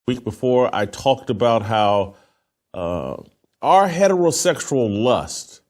Week before, I talked about how our heterosexual lust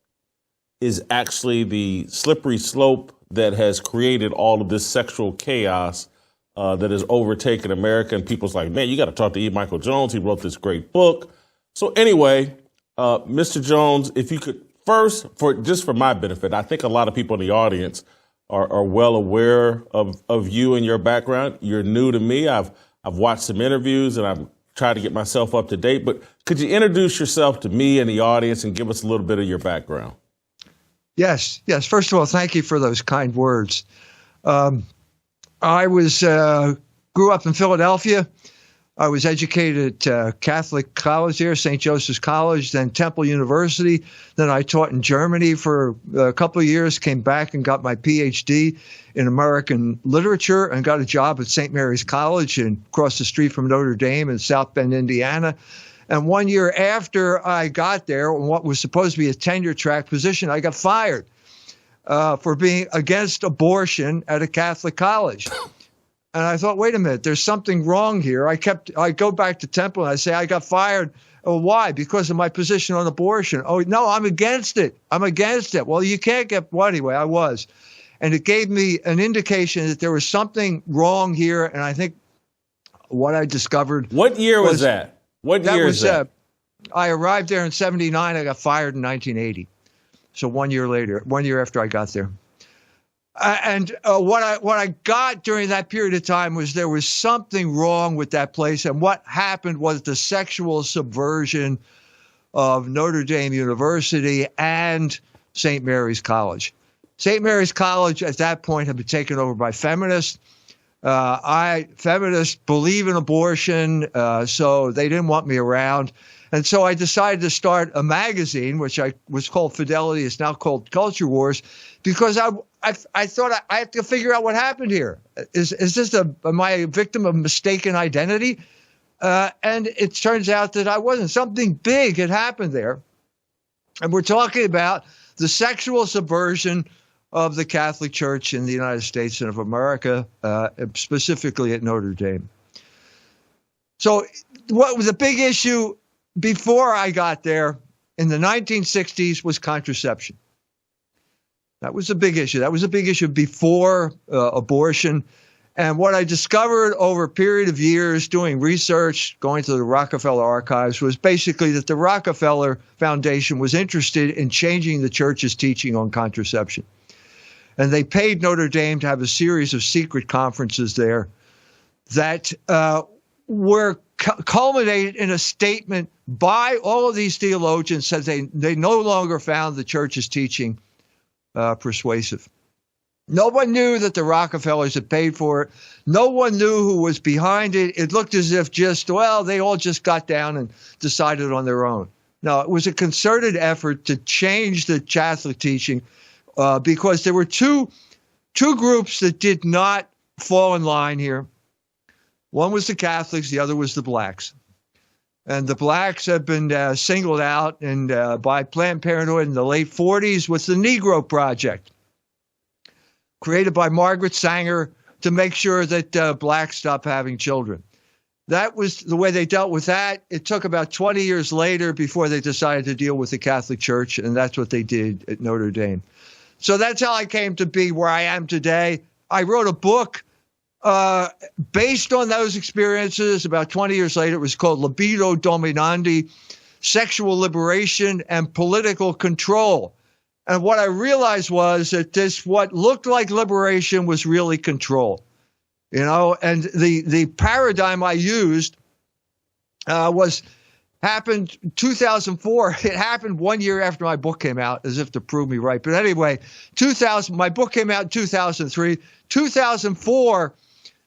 is actually the slippery slope that has created all of this sexual chaos that has overtaken America. And people's like, man, you got to talk to E. Michael Jones. He wrote this great book. So anyway, Mr. Jones, if you could first, for my benefit, I think a lot of people in the audience are well aware of you and your background. You're new to me. I've watched some interviews and I've tried to get myself up to date. But could you introduce yourself to me and the audience and give us a little bit of your background? Yes. First of all, thank you for those kind words. I grew up in Philadelphia. I was educated at Catholic college there, St. Joseph's College, then Temple University. Then I taught in Germany for a couple of years, came back and got my PhD in American literature and got a job at St. Mary's College and across the street from Notre Dame in South Bend, Indiana. And 1 year after I got there, on what was supposed to be a tenure-track position, I got fired for being against abortion at a Catholic college. And I thought, wait a minute, there's something wrong here. I go back to Temple and I say, I got fired. Oh, why? Because of my position on abortion. Oh, no, I'm against it. Well, you can't get, well, anyway, I was. And it gave me an indication that there was something wrong here. And I think what I discovered. What year was that? What year is that? I arrived there in 79. I got fired in 1980. So 1 year later, 1 year after I got there. And what I got during that period of time was there was something wrong with that place. And what happened was the sexual subversion of Notre Dame University and St. Mary's College. St. Mary's College at that point had been taken over by feminists. Feminists believe in abortion, so they didn't want me around. And so I decided to start a magazine, which was called Fidelity. It's now called Culture Wars, because I thought I have to figure out what happened here. Am I a victim of mistaken identity? And it turns out that I wasn't. Something big had happened there. And we're talking about the sexual subversion of the Catholic Church in the United States and of America, specifically at Notre Dame. So what was the big issue before I got there in the 1960s was contraception. That was a big issue. That was a big issue before abortion. And what I discovered over a period of years doing research, going to the Rockefeller archives, was basically that the Rockefeller Foundation was interested in changing the church's teaching on contraception. And they paid Notre Dame to have a series of secret conferences there that were culminated in a statement by all of these theologians that they no longer found the church's teaching persuasive. No one knew that the Rockefellers had paid for it. No one knew who was behind it. It looked as if they all just got down and decided on their own. No, it was a concerted effort to change the Catholic teaching because there were two groups that did not fall in line here. One was the Catholics, the other was the blacks. And the blacks have been singled out by Planned Parenthood in the late 40s with the Negro Project, created by Margaret Sanger to make sure that blacks stop having children. That was the way they dealt with that. It took about 20 years later before they decided to deal with the Catholic Church, and that's what they did at Notre Dame. So that's how I came to be where I am today. I wrote a book based on those experiences. About 20 years later, it was called Libido Dominandi, Sexual Liberation and Political Control. And what I realized was that what looked like liberation was really control, and the paradigm I used happened 2004. It happened 1 year after my book came out, as if to prove me right. But anyway, my book came out in 2003. 2004,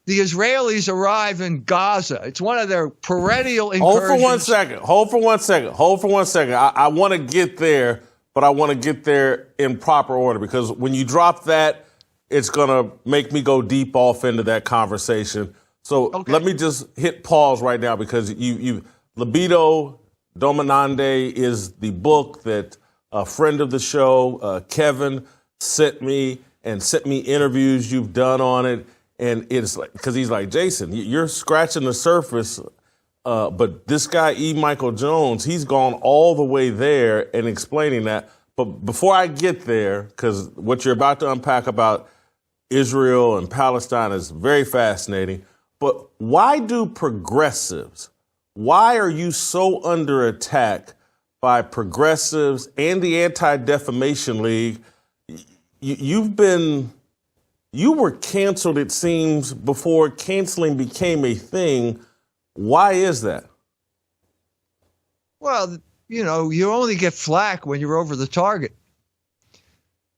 the Israelis arrive in Gaza. It's one of their perennial incursions. Hold for one second. I want to get there, but I want to get there in proper order, because when you drop that, it's going to make me go deep off into that conversation. So Let me just hit pause right now, because you Libido Dominandi is the book that a friend of the show, Kevin, sent me interviews you've done on it. And it's like, because he's like, Jason, you're scratching the surface But this guy, E. Michael Jones, he's gone all the way there and explaining that. But before I get there, because what you're about to unpack about Israel and Palestine is very fascinating. But why do progressives, why are you so under attack by progressives and the Anti-Defamation League? You were canceled, it seems, before canceling became a thing. Why is that? Well, you only get flack when you're over the target.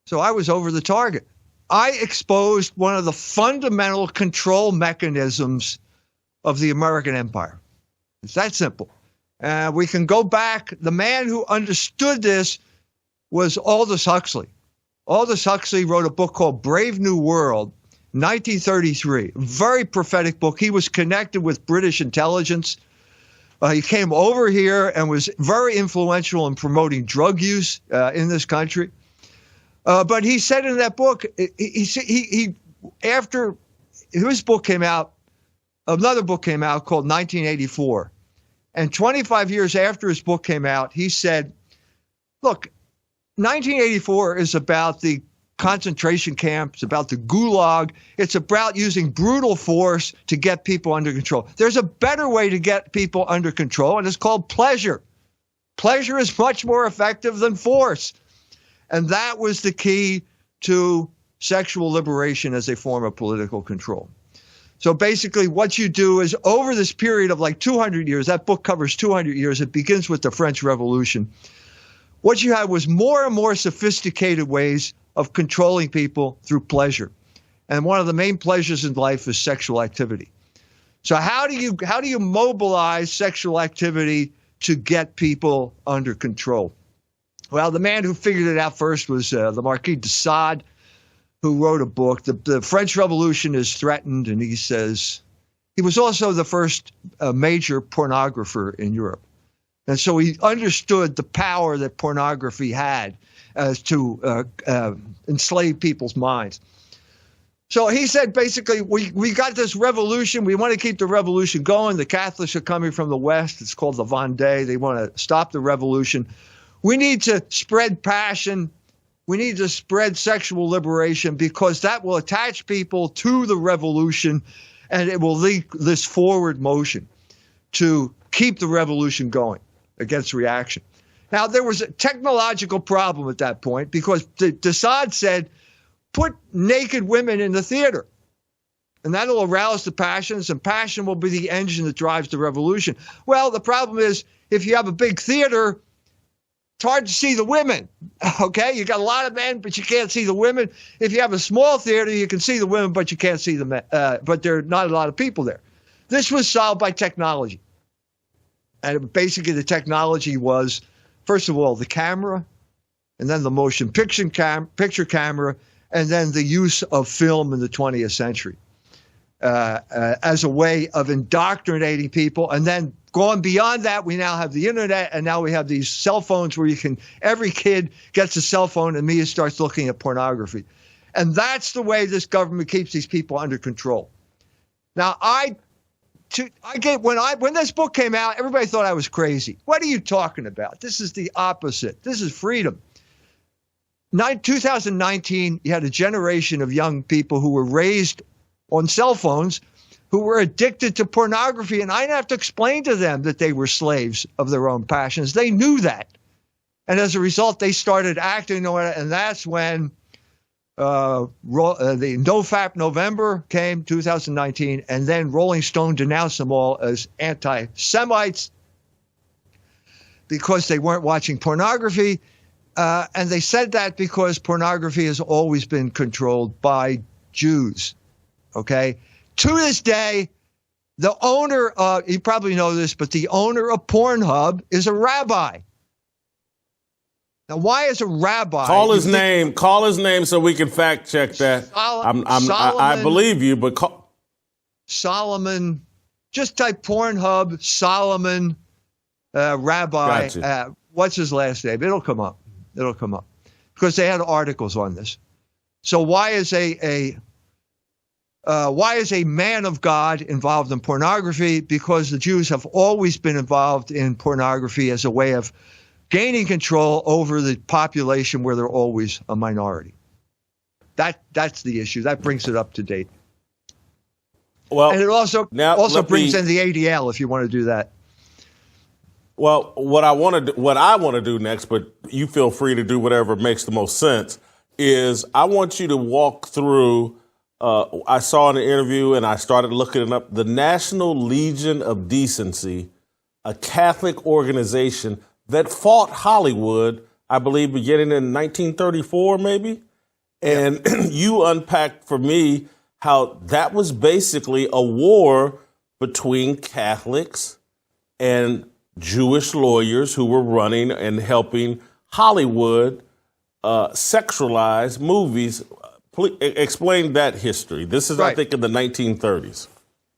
So I was over the target. I exposed one of the fundamental control mechanisms of the American empire. It's that simple. We can go back. The man who understood this was Aldous Huxley. Aldous Huxley wrote a book called Brave New World, 1933. Very prophetic book. He was connected with British intelligence. He came over here and was very influential in promoting drug use in this country. But he said in that book, after his book came out, another book came out called 1984. And 25 years after his book came out, he said, look, 1984 is about the concentration camps, about the gulag. It's about using brutal force to get people under control. There's a better way to get people under control, and it's called pleasure. Pleasure is much more effective than force. And that was the key to sexual liberation as a form of political control. So basically what you do is over this period of like 200 years, that book covers 200 years. It begins with the French Revolution. What you had was more and more sophisticated ways of controlling people through pleasure. And one of the main pleasures in life is sexual activity. So how do you mobilize sexual activity to get people under control? Well, the man who figured it out first was the Marquis de Sade, who wrote a book. The French Revolution is threatened, and he says he was also the first major pornographer in Europe. And so he understood the power that pornography had as to enslave people's minds. So he said, basically, we got this revolution. We want to keep the revolution going. The Catholics are coming from the West. It's called the Vendée. They want to stop the revolution. We need to spread passion. We need to spread sexual liberation because that will attach people to the revolution and it will lead this forward motion to keep the revolution going against reaction. Now, there was a technological problem at that point because de Sade said, put naked women in the theater, and that'll arouse the passions, and passion will be the engine that drives the revolution. Well, the problem is if you have a big theater, it's hard to see the women, okay? You got a lot of men, but you can't see the women. If you have a small theater, you can see the women, but you can't see the men, but there are not a lot of people there. This was solved by technology. And basically the technology was, first of all, the camera, and then the motion picture camera, and then the use of film in the 20th century as a way of indoctrinating people. And then going beyond that, we now have the internet, and now we have these cell phones where every kid gets a cell phone and immediately starts looking at pornography. And that's the way this government keeps these people under control. Now, when this book came out, everybody thought I was crazy. What are you talking about? This is the opposite. This is freedom. 2019, you had a generation of young people who were raised on cell phones who were addicted to pornography, and I didn't have to explain to them that they were slaves of their own passions. They knew that. And as a result, they started acting on it, and that's when the NoFap November came, 2019, and then Rolling Stone denounced them all as anti-Semites because they weren't watching pornography. And they said that because pornography has always been controlled by Jews, okay? To this day, the owner of, you probably know this, but the owner of Pornhub is a rabbi. Now, why is a rabbi? Call his name so we can fact check that. I believe you, but Solomon, just type Pornhub, Solomon, rabbi. Gotcha. What's his last name? It'll come up. Because they had articles on this. So why is a Why is a man of God involved in pornography? Because the Jews have always been involved in pornography as a way of gaining control over the population where they're always a minority. That's the issue. That brings it up to date. Well, and it also brings in the ADL if you want to do that. Well, what I want to do next, but you feel free to do whatever makes the most sense, is I want you to walk through. I saw in an interview and I started looking it up. The National Legion of Decency, a Catholic organization that fought Hollywood, I believe, beginning in 1934, maybe. And you unpacked for me how that was basically a war between Catholics and Jewish lawyers who were running and helping Hollywood sexualize movies. Please explain that history. This is, right. I think, in the 1930s.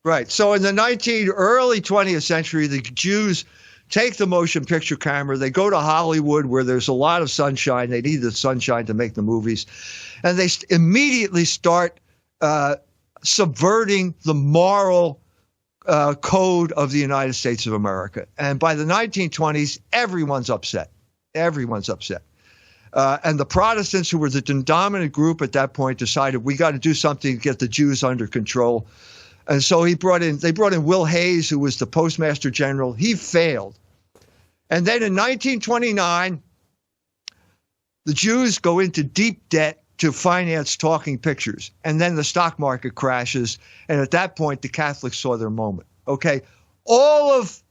Right. So in the early 20th century, the Jews take the motion picture camera. They go to Hollywood where there's a lot of sunshine. They need the sunshine to make the movies. And they immediately start subverting the moral code of the United States of America. And by the 1920s, everyone's upset. Everyone's upset. And the Protestants, who were the dominant group at that point, decided we got to do something to get the Jews under control. And so they brought in Will Hayes, who was the Postmaster General. He failed. And then in 1929, the Jews go into deep debt to finance talking pictures. And then the stock market crashes. And at that point, the Catholics saw their moment. Okay. All of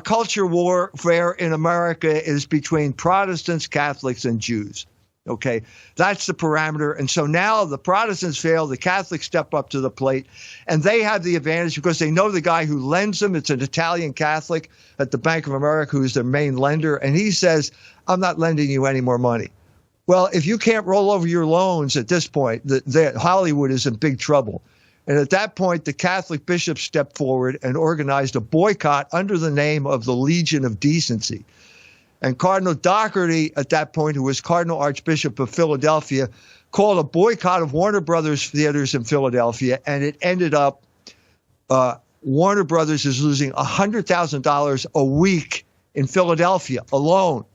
culture warfare in America is between Protestants, Catholics, and Jews. Okay, that's the parameter. And so now the Protestants fail, the Catholics step up to the plate, and they have the advantage because they know the guy who lends them. It's an Italian Catholic at the Bank of America who's their main lender, and he says, I'm not lending you any more money. Well, if you can't roll over your loans at this point, Hollywood is in big trouble. And at that point, the Catholic bishops stepped forward and organized a boycott under the name of the Legion of Decency. And Cardinal Doherty, at that point, who was Cardinal Archbishop of Philadelphia, called a boycott of Warner Brothers theaters in Philadelphia, and it ended up Warner Brothers is losing $100,000 a week in Philadelphia alone.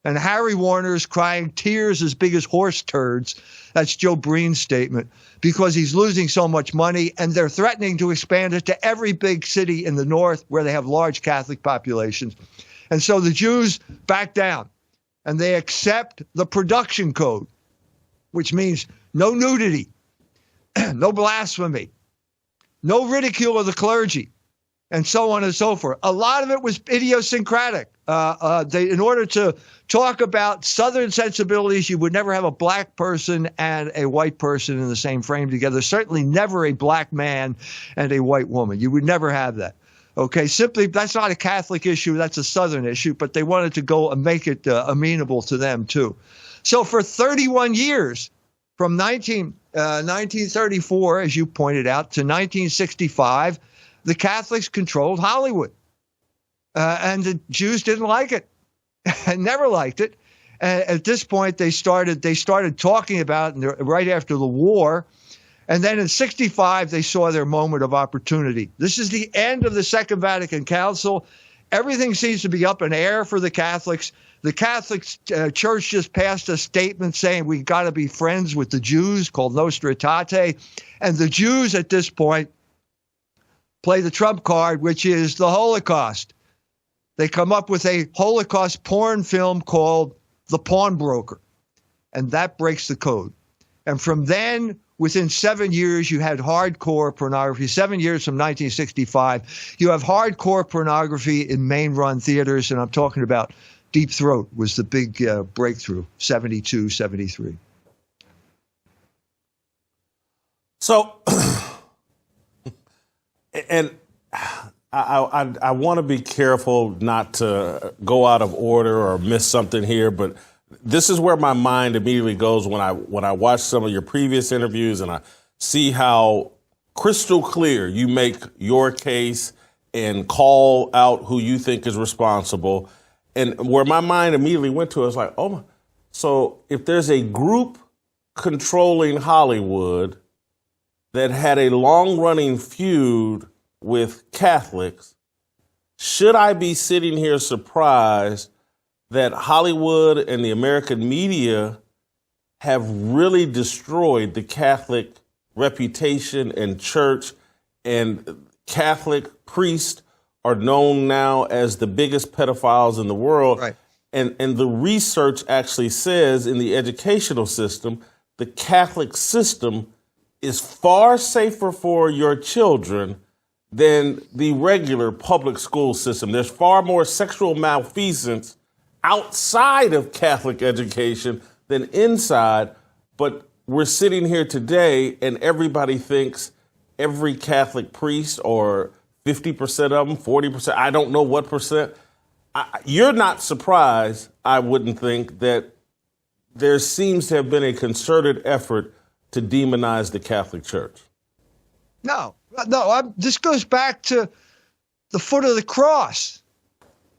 And Harry Warner's crying tears as big as horse turds. That's Joe Breen's statement, because he's losing so much money, and they're threatening to expand it to every big city in the north where they have large Catholic populations. And so the Jews back down, and they accept the production code, which means no nudity, no blasphemy, no ridicule of the clergy, and so on and so forth. A lot of it was idiosyncratic. In order to talk about Southern sensibilities, you would never have a black person and a white person in the same frame together. Certainly never a black man and a white woman. You would never have that. Okay, simply that's not a Catholic issue. That's a Southern issue. But they wanted to go and make it amenable to them, too. So for 31 years, from 1934, as you pointed out, to 1965, the Catholics controlled Hollywood. And the Jews didn't like it, and never liked it. And at this point, they started talking about it right after the war. And then in 65, they saw their moment of opportunity. This is the end of the Second Vatican Council. Everything seems to be up in air for the Catholics. The Catholic Church just passed a statement saying we've got to be friends with the Jews, called Nostra Aetate. And the Jews at this point play the trump card, which is the Holocaust. They come up with a Holocaust porn film called The Pawnbroker, and that breaks the code. And from then, within 7 years, you had hardcore pornography. 7 years from 1965, you have hardcore pornography in main-run theaters, and I'm talking about Deep Throat was the big breakthrough, 72, 73. So, and I want to be careful not to go out of order or miss something here, but this is where my mind immediately goes when I watch some of your previous interviews and I see how crystal clear you make your case and call out who you think is responsible. And where my mind immediately went to is like, oh, so if there's a group controlling Hollywood that had a long-running feud with Catholics, should I be sitting here surprised that Hollywood and the American media have really destroyed the Catholic reputation and church, and Catholic priests are known now as the biggest pedophiles in the world? Right. And the research actually says in the educational system, the Catholic system is far safer for your children than the regular public school system. There's far more sexual malfeasance outside of Catholic education than inside. But we're sitting here today and everybody thinks every Catholic priest, or 50% of them, 40%, I don't know what percent. You're not surprised, I wouldn't think, that there seems to have been a concerted effort to demonize the Catholic Church. No, this goes back to the foot of the cross.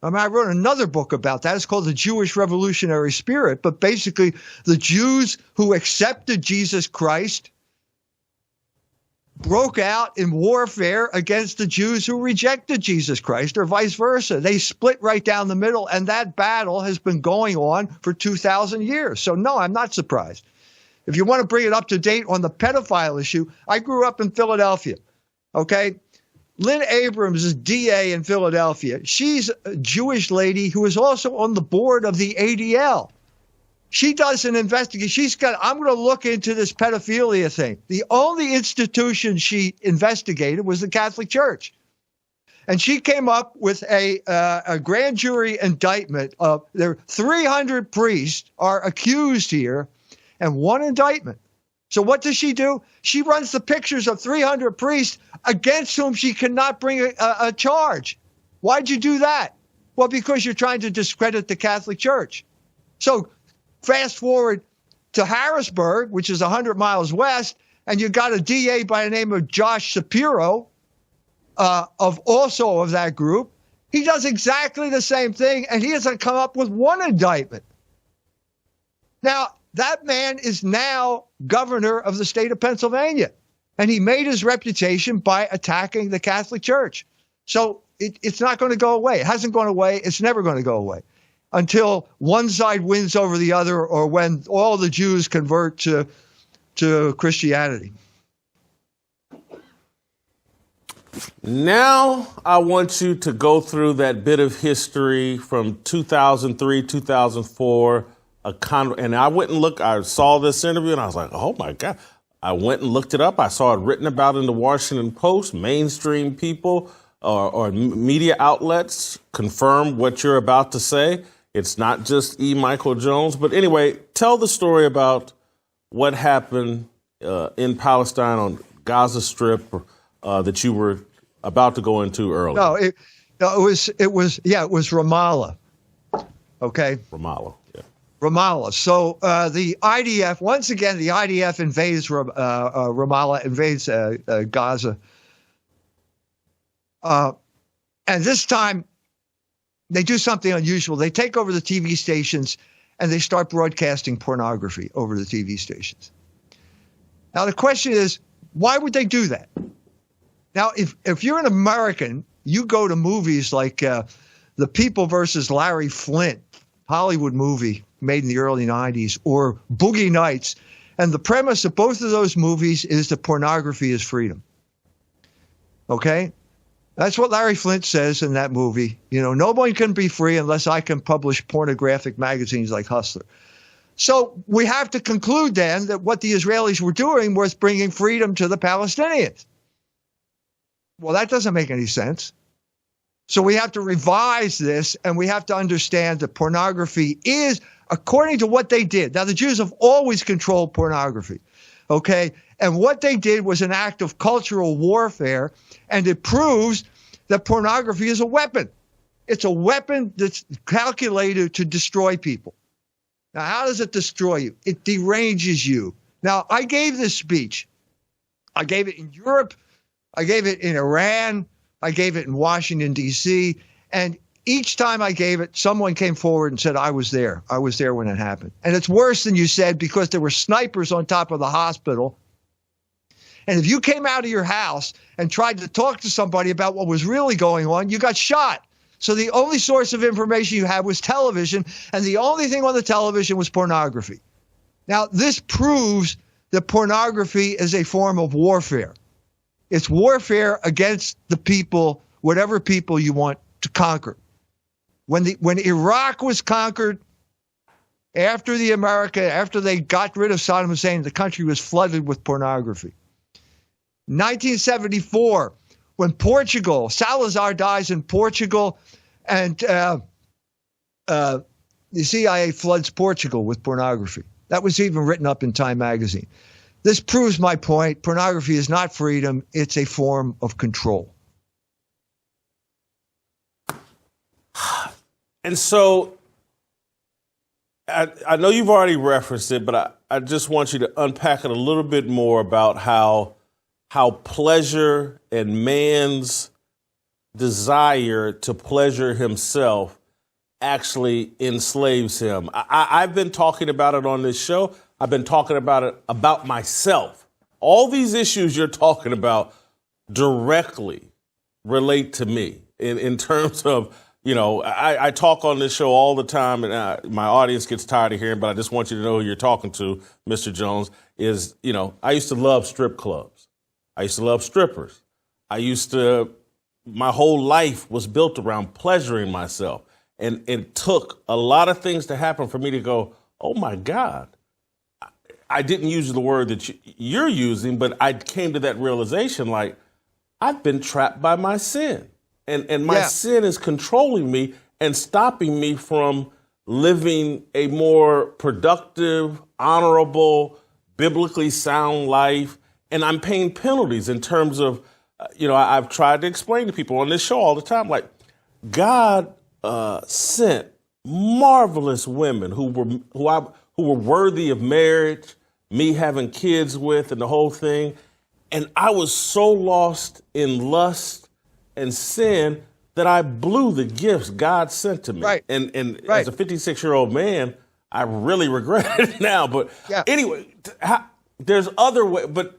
I mean, I wrote another book about that. It's called The Jewish Revolutionary Spirit. But basically, the Jews who accepted Jesus Christ broke out in warfare against the Jews who rejected Jesus Christ, or vice versa. They split right down the middle, and that battle has been going on for 2,000 years. So, no, I'm not surprised. If you want to bring it up to date on the pedophile issue, I grew up in Philadelphia, okay? Lynn Abrams is DA in Philadelphia. She's a Jewish lady who is also on the board of the ADL. She does an investigation. I'm going to look into this pedophilia thing. The only institution she investigated was the Catholic Church. And she came up with a grand jury indictment of there 300 priests are accused here and one indictment. So what does she do? She runs the pictures of 300 priests against whom she cannot bring a charge. Why'd you do that? Well, because you're trying to discredit the Catholic Church. So fast forward to Harrisburg, which is 100 miles west, and you got a DA by the name of Josh Shapiro, of that group. He does exactly the same thing, and he hasn't come up with one indictment. Now, that man is now governor of the state of Pennsylvania, and he made his reputation by attacking the Catholic Church. So it's not going to go away. It hasn't gone away. It's never going to go away until one side wins over the other, or when all the Jews convert to Christianity. Now I want you to go through that bit of history from 2003, 2004. And I went and looked. I saw this interview and I was like, oh, my God. I went and looked it up. I saw it written about in the Washington Post. Mainstream people or media outlets confirm what you're about to say. It's not just E. Michael Jones. But anyway, tell the story about what happened in Palestine on Gaza Strip that you were about to go into earlier. No, it was Ramallah. Okay. Ramallah. Ramallah. So the IDF, once again, the IDF invades Ramallah, invades Gaza. And this time they do something unusual. They take over the TV stations and they start broadcasting pornography over the TV stations. Now, the question is, why would they do that? Now, if you're an American, you go to movies like The People versus Larry Flint, Hollywood movie made in the early 90s, or Boogie Nights. And the premise of both of those movies is that pornography is freedom. Okay? That's what Larry Flint says in that movie. You know, no one can be free unless I can publish pornographic magazines like Hustler. So we have to conclude then that what the Israelis were doing was bringing freedom to the Palestinians. Well, that doesn't make any sense. So we have to revise this, and we have to understand that pornography is, according to what they did. Now, the Jews have always controlled pornography, okay? And what they did was an act of cultural warfare, and it proves that pornography is a weapon. It's a weapon that's calculated to destroy people. Now, how does it destroy you? It deranges you. Now, I gave this speech. I gave it in Europe. I gave it in Iran. I gave it in Washington, D.C., and each time I gave it, someone came forward and said, I was there. I was there when it happened. And it's worse than you said, because there were snipers on top of the hospital, And if you came out of your house and tried to talk to somebody about what was really going on, you got shot. So the only source of information you had was television, and the only thing on the television was pornography. Now, this proves that pornography is a form of warfare. It's warfare against the people, whatever people you want to conquer. When Iraq was conquered, after they got rid of Saddam Hussein, the country was flooded with pornography. 1974, when Salazar dies in Portugal, and the CIA floods Portugal with pornography. That was even written up in Time magazine. This proves my point. Pornography is not freedom. It's a form of control. And so I know you've already referenced it, but I just want you to unpack it a little bit more about how pleasure and man's desire to pleasure himself actually enslaves him. I've been talking about it on this show. I've been talking about it about myself. All these issues you're talking about directly relate to me in terms of, I talk on this show all the time, and my audience gets tired of hearing, but I just want you to know who you're talking to, Mr. Jones, is, I used to love strip clubs. I used to love strippers. My whole life was built around pleasuring myself. And it took a lot of things to happen for me to go, oh, my God. I didn't use the word that you're using, but I came to that realization, like, I've been trapped by my sin. And my sin is controlling me and stopping me from living a more productive, honorable, biblically sound life. And I'm paying penalties in terms of, I've tried to explain to people on this show all the time, like, God sent marvelous women who were worthy of marriage, me having kids with, and the whole thing. And I was so lost in lust and sin that I blew the gifts God sent to me. Right. And as a 56-year-old man, I really regret it now. But anyway, there's other ways, but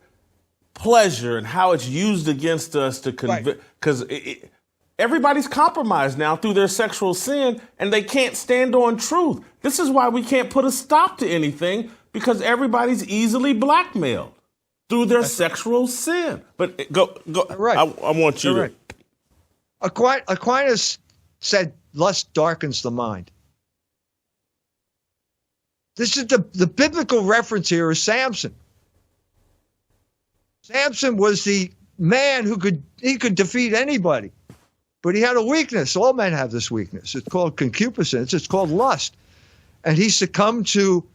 pleasure and how it's used against us to convict, because everybody's compromised now through their sexual sin, and they can't stand on truth. This is why we can't put a stop to anything, because everybody's easily blackmailed through their sexual sin. But go. Right. I want you to. Aquinas said lust darkens the mind. This is the biblical reference here is Samson. Samson was the man who could defeat anybody. But he had a weakness. All men have this weakness. It's called concupiscence. It's called lust. And he succumbed to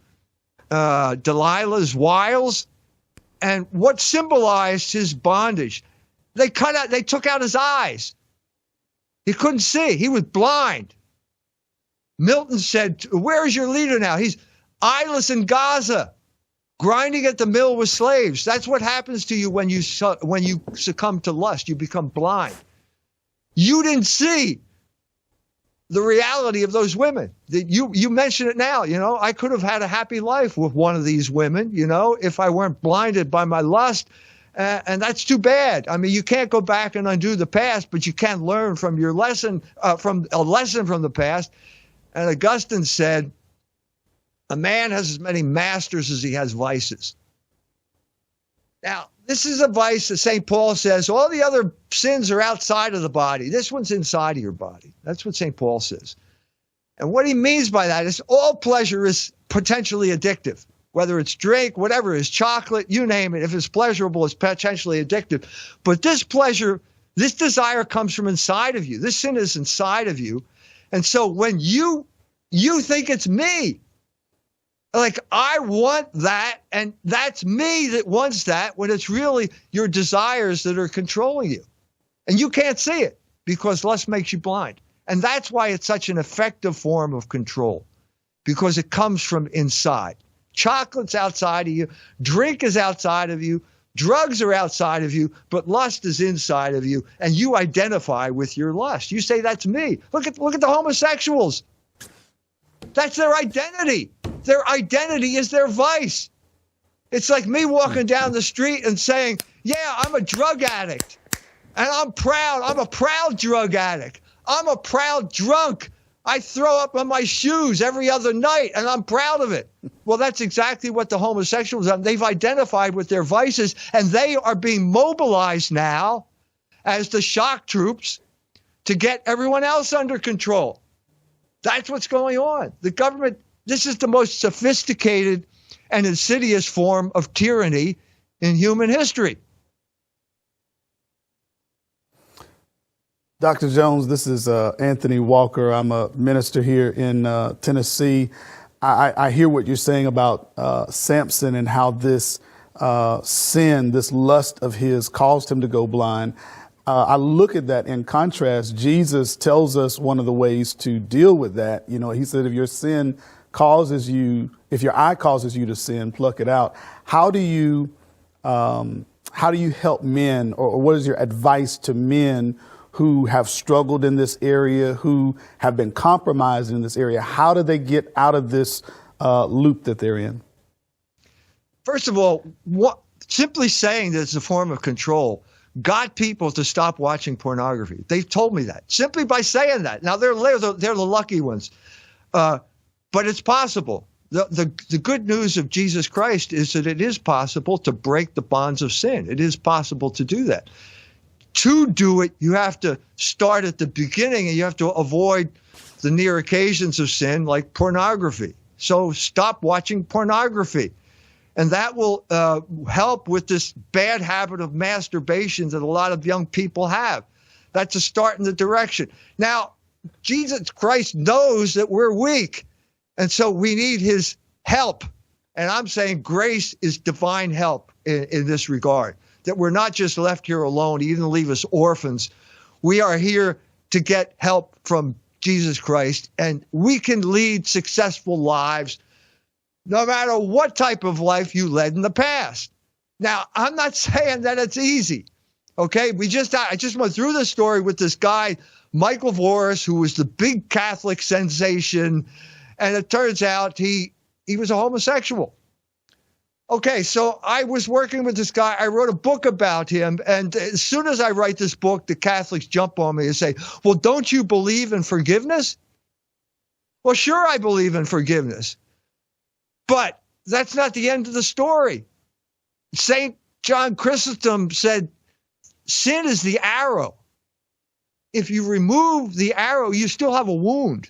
Delilah's wiles. And what symbolized his bondage? They took out his eyes. He couldn't see. He was blind. Milton said, "Where is your leader now? He's eyeless in Gaza, grinding at the mill with slaves." That's what happens to you when you succumb to lust. You become blind. You didn't see the reality of those women. You mention it now. I could have had a happy life with one of these women, if I weren't blinded by my lust. And that's too bad. I mean, you can't go back and undo the past, but you can learn from your lesson, from a lesson from the past. And Augustine said, a man has as many masters as he has vices. Now, this is a vice that St. Paul says all the other sins are outside of the body. This one's inside of your body. That's what St. Paul says. And what he means by that is all pleasure is potentially addictive. Whether it's drink, whatever it is, chocolate, you name it. If it's pleasurable, it's potentially addictive. But this pleasure, this desire comes from inside of you. This sin is inside of you. And so when you think it's me, like I want that, and that's me that wants that, when it's really your desires that are controlling you. And you can't see it because lust makes you blind. And that's why it's such an effective form of control, because it comes from inside. Chocolate's outside of you. Drink is outside of you. Drugs are outside of you, but lust is inside of you, and you identify with your lust. You say, that's me. Look at the homosexuals. That's their identity. Their identity is their vice. It's like me walking down the street and saying, yeah, I'm a drug addict. And I'm proud. I'm a proud drug addict. I'm a proud drunk. I throw up on my shoes every other night, and I'm proud of it. Well, that's exactly what the homosexuals have. They've identified with their vices, and they are being mobilized now as the shock troops to get everyone else under control. That's what's going on. The government, this is the most sophisticated and insidious form of tyranny in human history. Dr. Jones, this is Anthony Walker. I'm a minister here in Tennessee. I hear what you're saying about Samson and how this sin, this lust of his caused him to go blind. I look at that in contrast. Jesus tells us one of the ways to deal with that. You know, he said, if your sin causes you, if your eye causes you to sin, pluck it out. How do you help men, or what is your advice to men who have struggled in this area, who have been compromised in this area? How do they get out of this loop that they're in? First of all, simply saying that it's a form of control got people to stop watching pornography. They've told me that simply by saying that. Now, they're the lucky ones, but it's possible. The good news of Jesus Christ is that it is possible to break the bonds of sin. It is possible to do that. To do it, you have to start at the beginning, and you have to avoid the near occasions of sin like pornography. So stop watching pornography. And that will help with this bad habit of masturbation that a lot of young people have. That's a start in the direction. Now, Jesus Christ knows that we're weak, and so we need his help. And I'm saying grace is divine help in this regard, that we're not just left here alone. He didn't leave us orphans. We are here to get help from Jesus Christ, and we can lead successful lives no matter what type of life you led in the past. Now, I'm not saying that it's easy, okay? I just went through the story with this guy, Michael Voris, who was the big Catholic sensation, and it turns out he was a homosexual. Okay, so I was working with this guy. I wrote a book about him, and as soon as I write this book, the Catholics jump on me and say, well, don't you believe in forgiveness? Well, sure, I believe in forgiveness. But that's not the end of the story. St. John Chrysostom said, sin is the arrow. If you remove the arrow, you still have a wound.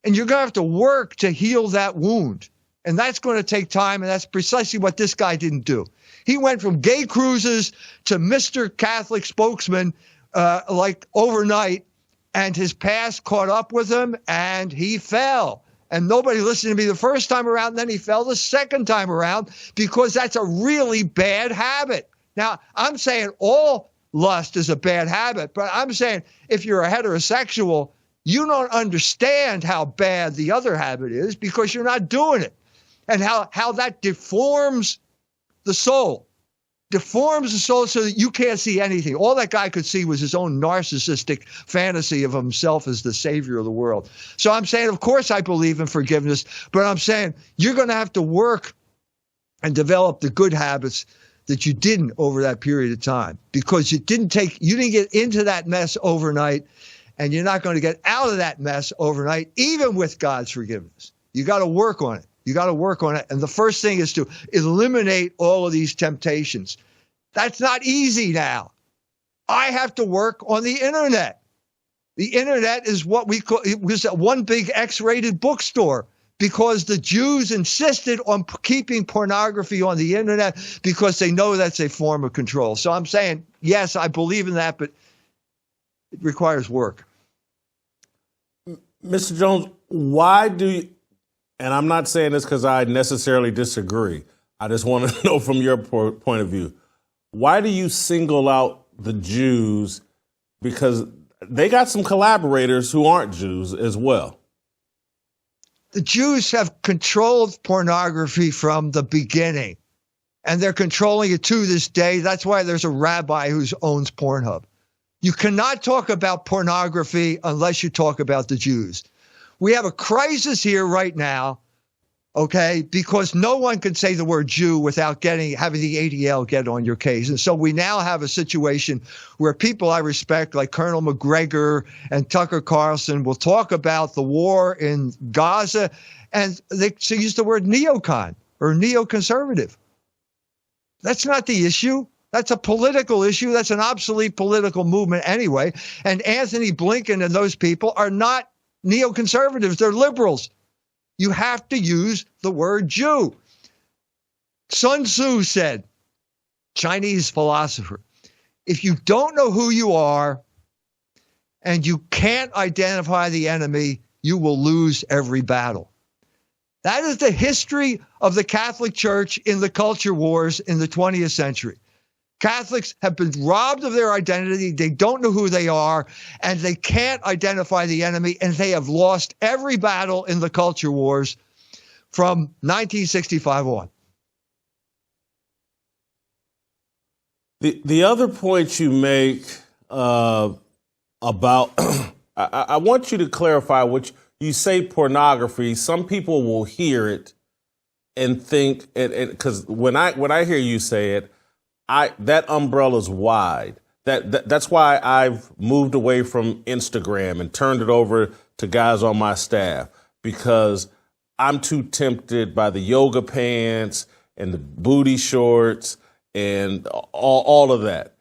And you're going to have to work to heal that wound. And that's going to take time, and that's precisely what this guy didn't do. He went from gay cruises to Mr. Catholic spokesman like overnight, and his past caught up with him, and he fell. And nobody listened to me the first time around, and then he fell the second time around, because that's a really bad habit. Now, I'm saying all lust is a bad habit, but I'm saying if you're a heterosexual, you don't understand how bad the other habit is because you're not doing it. And how that deforms the soul. Deforms the soul so that you can't see anything. All that guy could see was his own narcissistic fantasy of himself as the savior of the world. So I'm saying, of course, I believe in forgiveness, but I'm saying you're going to have to work and develop the good habits that you didn't over that period of time, because you didn't get into that mess overnight, and you're not going to get out of that mess overnight, even with God's forgiveness. You got to work on it. You got to work on it. And the first thing is to eliminate all of these temptations. That's not easy now. I have to work on the internet. The internet is what it was one big X-rated bookstore, because the Jews insisted on keeping pornography on the internet because they know that's a form of control. So I'm saying, yes, I believe in that, but it requires work. Mr. Jones, why do you, and I'm not saying this because I necessarily disagree, I just want to know from your point of view, why do you single out the Jews? Because they got some collaborators who aren't Jews as well. The Jews have controlled pornography from the beginning, and they're controlling it to this day. That's why there's a rabbi who owns Pornhub. You cannot talk about pornography unless you talk about the Jews. We have a crisis here right now okay? Because no one can say the word Jew without having the ADL get on your case. And so we now have a situation where people I respect, like Colonel McGregor and Tucker Carlson, will talk about the war in Gaza, and they use the word neocon or neoconservative. That's not the issue. That's a political issue. That's an obsolete political movement anyway. And Anthony Blinken and those people are not neoconservatives. They're liberals. You have to use the word Jew. Sun Tzu said, Chinese philosopher, if you don't know who you are and you can't identify the enemy, you will lose every battle. That is the history of the Catholic Church in the culture wars in the 20th century. Catholics have been robbed of their identity. They don't know who they are, and they can't identify the enemy, and they have lost every battle in the culture wars from 1965 on. The other point you make about, I want you to clarify what you say pornography. Some people will hear it and think, because when I hear you say it, that umbrella's wide. That's why I've moved away from Instagram and turned it over to guys on my staff, because I'm too tempted by the yoga pants and the booty shorts and all of that.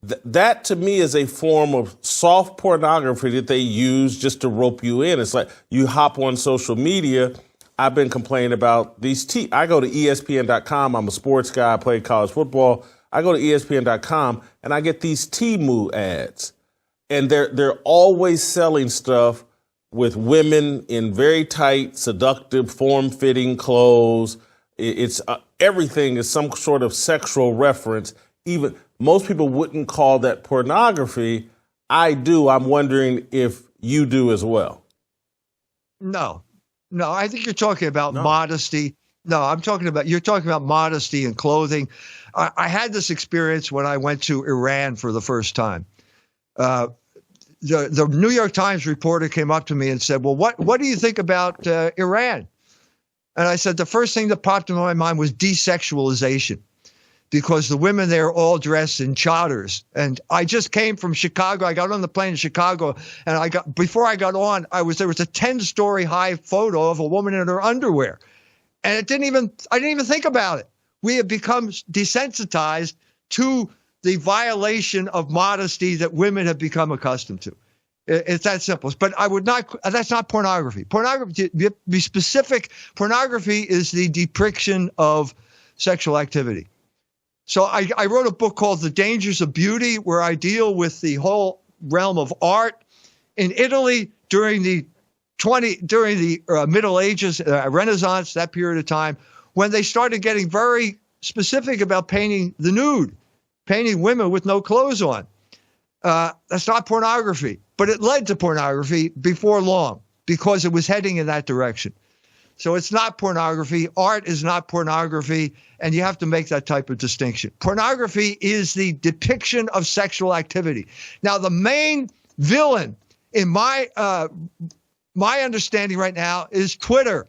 That to me is a form of soft pornography that they use just to rope you in. It's like you hop on social media. I've been complaining about these I go to ESPN.com. I'm a sports guy. I play college football. I go to ESPN.com and I get these Temu ads, and they're always selling stuff with women in very tight, seductive, form-fitting clothes. It's everything is some sort of sexual reference. Even most people wouldn't call that pornography. I do. I'm wondering if you do as well. No, I think you're talking about modesty. No, you're talking about modesty and clothing. I had this experience when I went to Iran for the first time. The New York Times reporter came up to me and said, well, what do you think about Iran? And I said, the first thing that popped into my mind was desexualization, because the women there all dress in chadors. And I just came from Chicago. I got on the plane in Chicago, and before I got on, there was a 10-story high photo of a woman in her underwear. And I didn't even think about it. We have become desensitized to the violation of modesty that women have become accustomed to. It's that simple. But that's not pornography. Pornography, to be specific, pornography is the depiction of sexual activity. So I wrote a book called The Dangers of Beauty, where I deal with the whole realm of art. In Italy, during the Middle Ages, Renaissance, that period of time, when they started getting very specific about painting the nude, painting women with no clothes on. That's not pornography, but it led to pornography before long because it was heading in that direction. So it's not pornography. Art is not pornography, and you have to make that type of distinction. Pornography is the depiction of sexual activity. Now, the main villain in my understanding right now is Twitter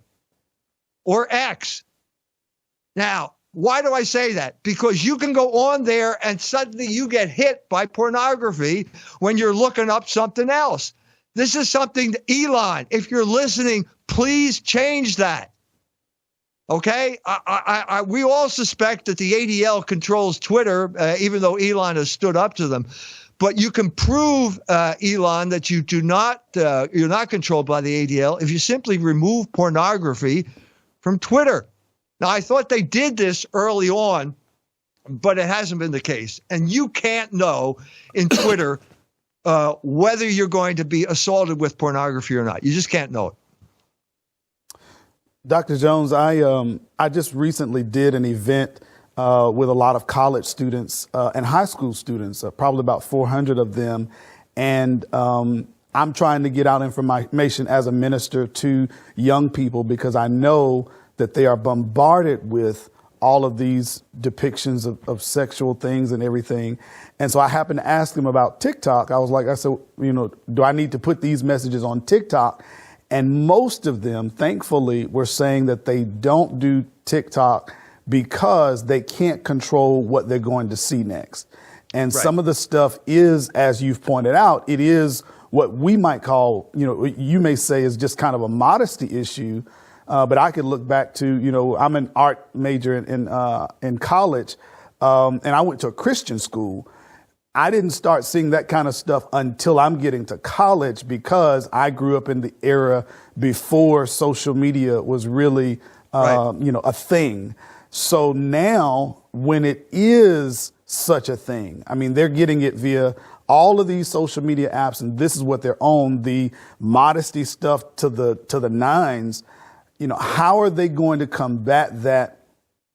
or X. Now, why do I say that? Because you can go on there and suddenly you get hit by pornography when you're looking up something else. This is something that Elon, if you're listening, please change that. Okay? We all suspect that the ADL controls Twitter, even though Elon has stood up to them. But you can prove, Elon, that you're not controlled by the ADL if you simply remove pornography from Twitter. Now, I thought they did this early on, but it hasn't been the case. And you can't know in Twitter whether you're going to be assaulted with pornography or not. You just can't know it. Dr. Jones, I just recently did an event with a lot of college students and high school students, probably about 400 of them. And I'm trying to get out information as a minister to young people because I know that they are bombarded with all of these depictions of sexual things and everything. And so I happened to ask them about TikTok. I said, do I need to put these messages on TikTok? And most of them, thankfully, were saying that they don't do TikTok because they can't control what they're going to see next. And Right. some of the stuff is, as you've pointed out, it is what we might call, you may say is just kind of a modesty issue. But I could look back to, I'm an art major in college, and I went to a Christian school. I didn't start seeing that kind of stuff until I'm getting to college because I grew up in the era before social media was really, a thing. So now when it is such a thing, I mean, they're getting it via all of these social media apps, and this is what they're on, the modesty stuff to the nines. How are they going to combat that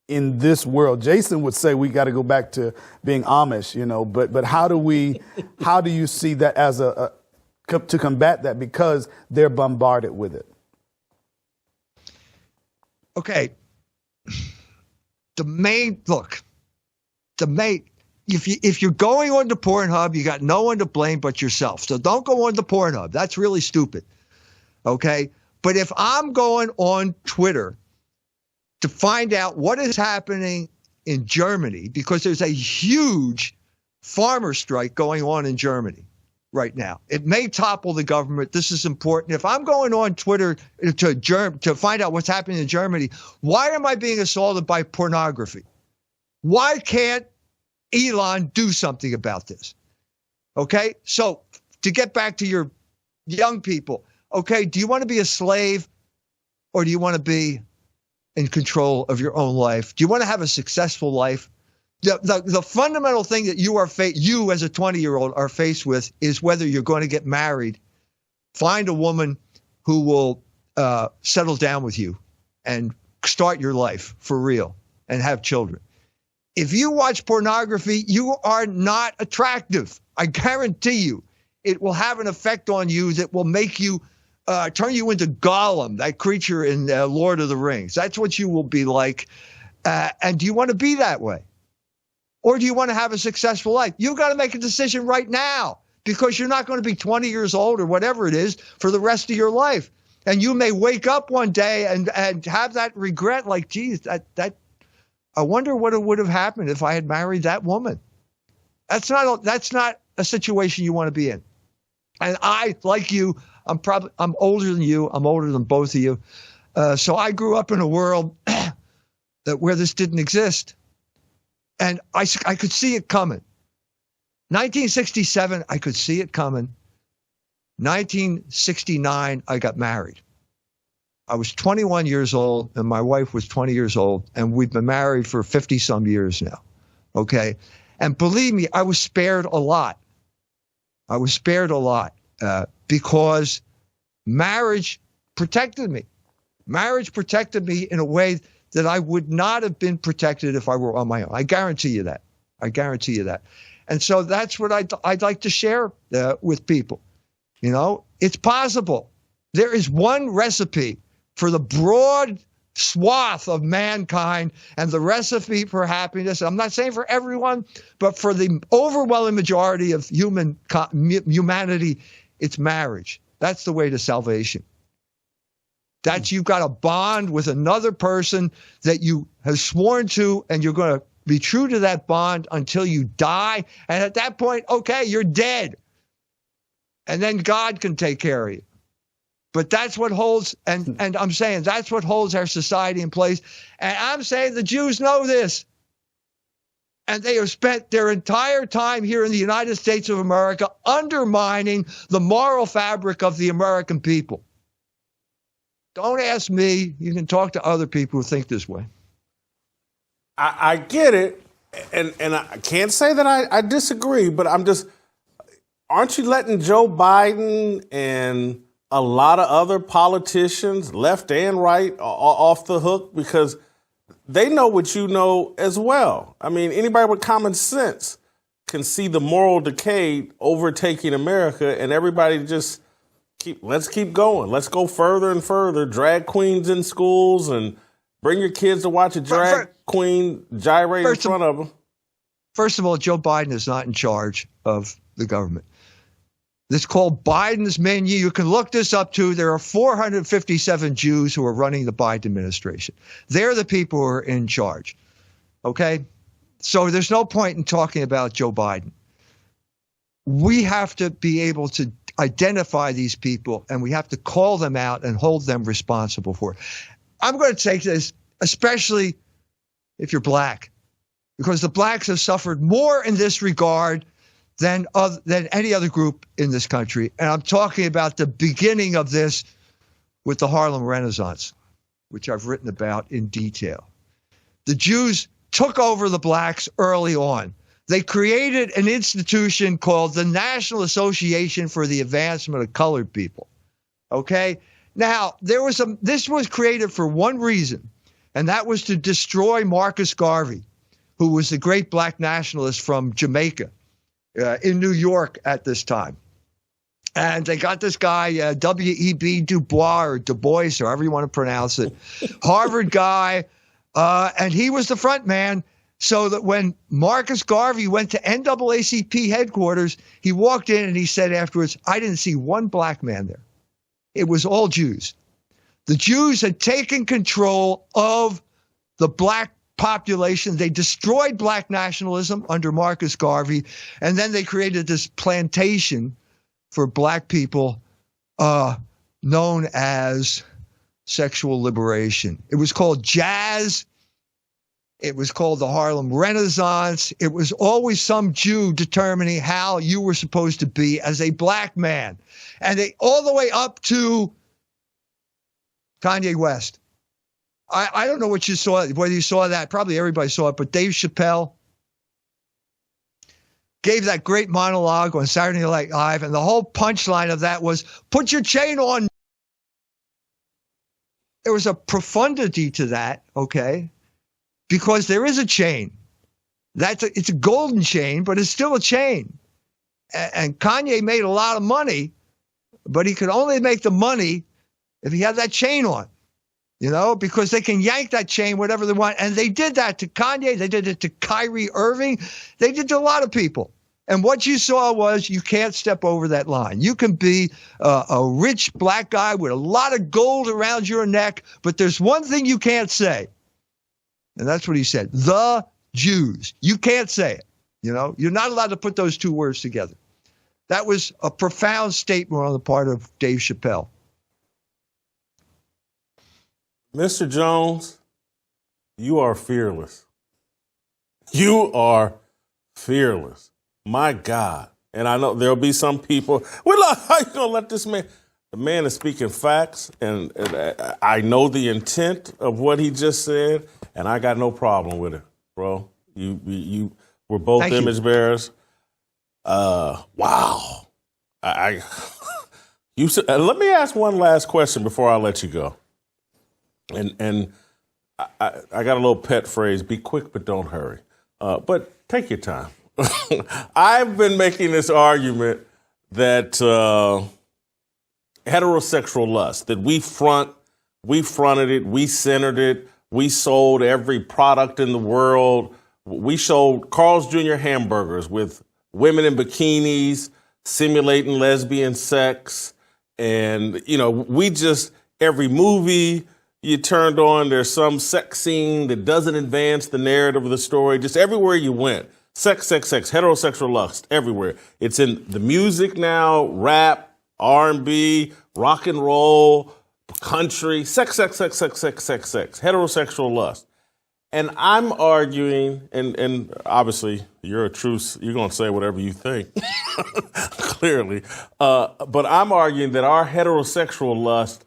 in this world? Jason would say we got to go back to being Amish, but how do you see that as to combat that because they're bombarded with it? Okay. If you're going on to Pornhub, you got no one to blame but yourself. So don't go on to Pornhub. That's really stupid. Okay. But if I'm going on Twitter to find out what is happening in Germany, because there's a huge farmer strike going on in Germany right now. It may topple the government. This is important. If I'm going on Twitter to find out what's happening in Germany, why am I being assaulted by pornography? Why can't Elon do something about this? Okay, so to get back to your young people, okay, do you want to be a slave or do you want to be in control of your own life? Do you want to have a successful life? The fundamental thing that you as a 20-year-old are faced with is whether you're going to get married, find a woman who will settle down with you and start your life for real and have children. If you watch pornography, you are not attractive. I guarantee you it will have an effect on you that will make you turn you into Gollum, that creature in Lord of the Rings. That's what you will be like. And do you want to be that way? Or do you want to have a successful life? You've got to make a decision right now because you're not going to be 20 years old or whatever it is for the rest of your life. And you may wake up one day and have that regret like, geez, that I wonder what would have happened if I had married that woman. That's not a situation you want to be in. And I, like you, I'm older than you. I'm older than both of you. So I grew up in a world where this didn't exist. And I could see it coming. 1967, I could see it coming. 1969, I got married. I was 21 years old and my wife was 20 years old. And we've been married for 50 some years now. Okay. And believe me, I was spared a lot. Because marriage protected me. Marriage protected me in a way that I would not have been protected if I were on my own. I guarantee you that. And so that's what I'd like to share with people. It's possible. There is one recipe for the broad swath of mankind and the recipe for happiness. I'm not saying for everyone, but for the overwhelming majority of humanity, it's marriage. That's the way to salvation. That's you've got a bond with another person that you have sworn to, and you're going to be true to that bond until you die. And at that point, okay, you're dead. And then God can take care of you. But that's what holds, and I'm saying that's what holds our society in place. And I'm saying the Jews know this. And they have spent their entire time here in the United States of America undermining the moral fabric of the American people. Don't ask me. You can talk to other people who think this way. I get it. And I can't say that I disagree, but aren't you letting Joe Biden and a lot of other politicians, left and right, off the hook? Because they know what you know as well. I mean, anybody with common sense can see the moral decay overtaking America, and everybody just let's keep going. Let's go further and further. Drag queens in schools, and bring your kids to watch a drag queen gyrate in front of them. First of all, Joe Biden is not in charge of the government. It's called Biden's menu. You can look this up too. There are 457 Jews who are running the Biden administration. They're the people who are in charge. Okay? So there's no point in talking about Joe Biden. We have to be able to identify these people, and we have to call them out and hold them responsible for it. I'm going to take this, especially if you're black, because the blacks have suffered more in this regard than any other group in this country. And I'm talking about the beginning of this with the Harlem Renaissance, which I've written about in detail. The Jews took over the blacks early on. They created an institution called the National Association for the Advancement of Colored People. Okay? Now, this was created for one reason, and that was to destroy Marcus Garvey, who was the great black nationalist from Jamaica. In New York at this time. And they got this guy, W.E.B. Du Bois, or Du Bois, or however you want to pronounce it, Harvard guy, and he was the front man, so that when Marcus Garvey went to NAACP headquarters, he walked in and he said afterwards, I didn't see one black man there. It was all Jews. The Jews had taken control of the black population. They destroyed black nationalism under Marcus Garvey, and then they created this plantation for black people known as sexual liberation. It was called jazz. It was called the Harlem Renaissance. It was always some Jew determining how you were supposed to be as a black man. And they all the way up to Kanye West. I don't know what you saw, whether you saw that. Probably everybody saw it, but Dave Chappelle gave that great monologue on Saturday Night Live, and the whole punchline of that was, put your chain on. There was a profundity to that, okay, because there is a chain. It's a golden chain, but it's still a chain. And Kanye made a lot of money, but he could only make the money if he had that chain on. You know, because they can yank that chain whatever they want. And they did that to Kanye. They did it to Kyrie Irving. They did to a lot of people. And what you saw was you can't step over that line. You can be a rich black guy with a lot of gold around your neck, but there's one thing you can't say. And that's what he said. The Jews. You can't say it. You know, you're not allowed to put those two words together. That was a profound statement on the part of Dave Chappelle. Mr. Jones, you are fearless. You are fearless. My God. And I know there'll be some people, well, how you going to let this man? The man is speaking facts, and I know the intent of what he just said, and I got no problem with it, bro. You were both Thank image you. bearers. Wow. You said, let me ask one last question before I let you go. And I got a little pet phrase, be quick but don't hurry. But take your time. I've been making this argument that heterosexual lust, that we fronted it, we centered it, we sold every product in the world. We sold Carl's Jr. hamburgers with women in bikinis simulating lesbian sex. And, you know, every movie you turned on, there's some sex scene that doesn't advance the narrative of the story. Just everywhere you went, sex, heterosexual lust, everywhere. It's in the music now, rap, R&B, rock and roll, country, sex, heterosexual lust. And I'm arguing, and obviously you're going to say whatever you think, clearly. But I'm arguing that our heterosexual lust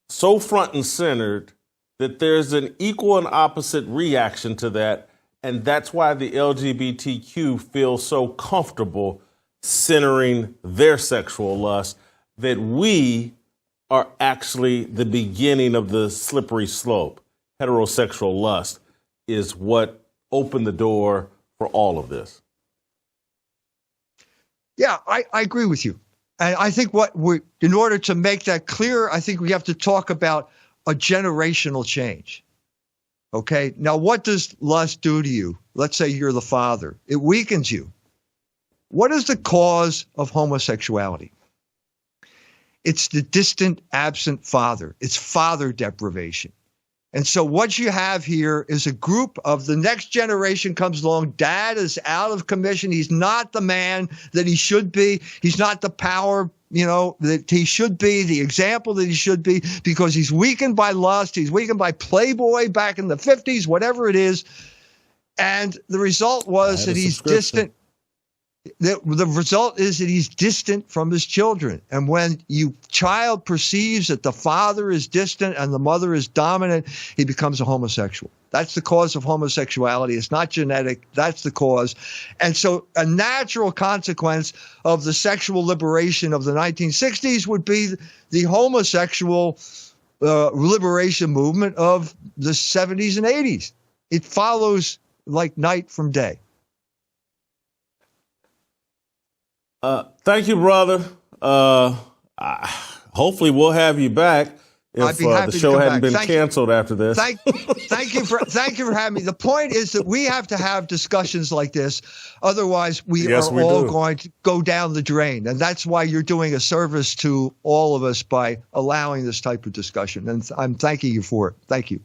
so front and centered that there's an equal and opposite reaction to that. And that's why the LGBTQ feels so comfortable centering their sexual lust, that we are actually the beginning of the slippery slope. Heterosexual lust is what opened the door for all of this. Yeah, I agree with you. And I think in order to make that clear, I think we have to talk about a generational change. Okay. Now, what does lust do to you? Let's say you're the father. It weakens you. What is the cause of homosexuality? It's the distant, absent father. It's father deprivation. And so what you have here is a group of the next generation comes along. Dad is out of commission. He's not the man that he should be. He's not the power, that he should be, the example that he should be, because he's weakened by lust. He's weakened by Playboy back in the 50s, whatever it is. And the result was that he's distant. The result is that he's distant from his children. And when child perceives that the father is distant and the mother is dominant, he becomes a homosexual. That's the cause of homosexuality. It's not genetic. That's the cause. And so a natural consequence of the sexual liberation of the 1960s would be the homosexual liberation movement of the 70s and 80s. It follows like night from day. Thank you, brother. Hopefully we'll have you back if the show hadn't been canceled after this. Thank you for having me. The point is that we have to have discussions like this. Otherwise, we are all going to go down the drain. And that's why you're doing a service to all of us by allowing this type of discussion. And I'm thanking you for it. Thank you.